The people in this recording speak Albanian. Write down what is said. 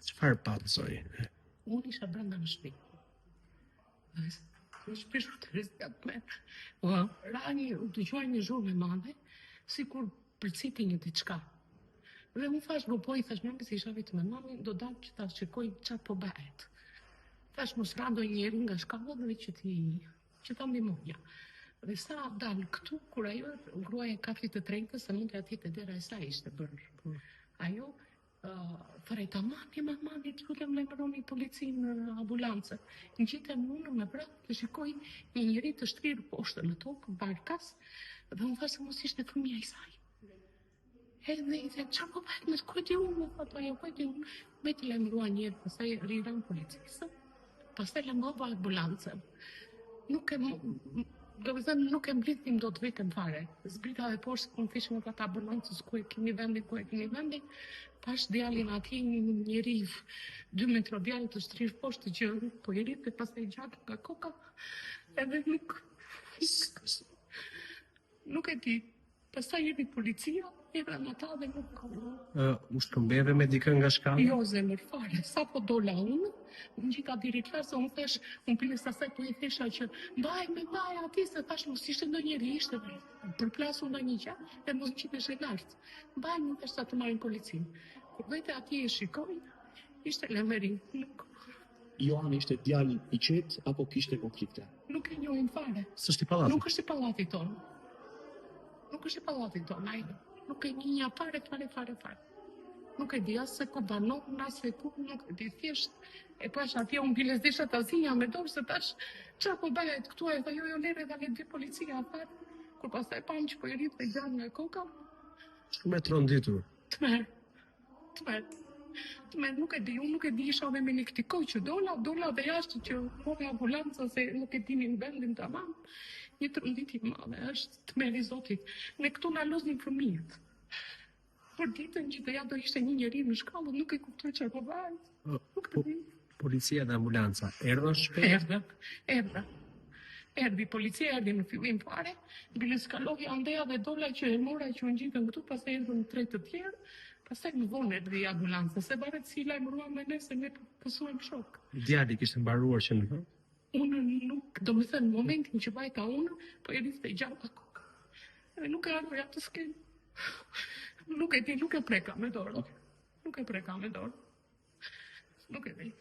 Çfarë patësoj? Unë isha brenda në shtëpi. Në shpeshur të rizgat me. U dëgjoj një zhurmë e madhe, sikur përciti një diçka. Dhe unë thash, po i thash mami se isha vetëm me mamin, do dalë që ta shikoj çfarë po bëhet. Thash mos ra ndonjëri nga shkallët dhe që ta ndihmonja. Dhe sa dalë këtu, kur ajo gruaja e kafit të trenkës, se mund të atit e dera e sa ishte bërë. Ajo thare mami, të lutem lajmëroni policinë në ambulancë. Ngjitem unë me vrap të shikoj një njeri të shtrirë poshtë në tokë, barkas, dhe unë thash se mos ishte fëmia i saj. Edhe i the, çfarë po bëhet me kujti unë, ato ajo kujti unë, me të lajmërua një herë, pastaj riran policisë, pastaj lajmërova ambulancën. Nuk e mblidhim do të vetëm fare. Zbrita dhe poshtë ku fishim me ata ambulancës ku e kemi vendin, pash djalin atje një njeri 2 metra djalë të shtrirë poshtë që po i rritë, pastaj gjatë nga koka, edhe nuk e di. Pastaj jemi policia, erdhën ata dhe nuk U shkëmbeve me dikë nga shkallë? Jo, zemër fare, sa po dola unë gjita diri klasë, unë thash, unë piles asaj po i thesha që mbaj ati, se thash mos ishte ndonjëri, ishte përplasu ndonjë gjë, e mos qitesh e lartë. Mbaj, më thash sa të marrin policinë. Kur vete ati e shikoj, ishte Lemeri. Joani ishte djalë i qetë apo kishte konflikte? Nuk e njohim fare. S'është i pallatit? Nuk është i pallatit tonë. Nuk është i pallatit tonë, ai. Nuk e njihja fare. Nuk e di as se ku banon, as se ku, nuk e di thjesht. E pash atje unë biles desha ta zinja me dorë, se tash çfarë po bëhet këtu, e tha jo lere dhe le di policia atë. Kur pastaj pam që po i rrit dhe gjatë nga koka. Shumë e tronditur. Tmer, nuk e di, unë nuk e di, isha dhe me një këti kohë që dola dhe jashtë që mori ambulanca se nuk e dinin vendin tamam. Një tronditi madhe, është tmer i Zotit. Ne këtu na loznin fëmijët. Por ditën që të ja do ishte një njeri në shkallë, nuk e kuptoj çfarë po bëhet. Nuk e di. Policia dhe ambulanca erdhën shpejt? Erdhi policia, erdhi në fillim fare, bile skalohi andeja dhe dola që e mora që u ngjitën këtu, pastaj erdhën 3 të tjerë, pastaj më vonë erdhi ambulanca, se varet si lajmëruam me ne se ne pësuam shok. Djali kishte mbaruar që në Unë nuk, do me thënë, në momentin që vajta unë, po e rifte i gjallë koka. Edhe nuk e arroja të skenë. Nuk e di, nuk e preka me dorë. Nuk e di.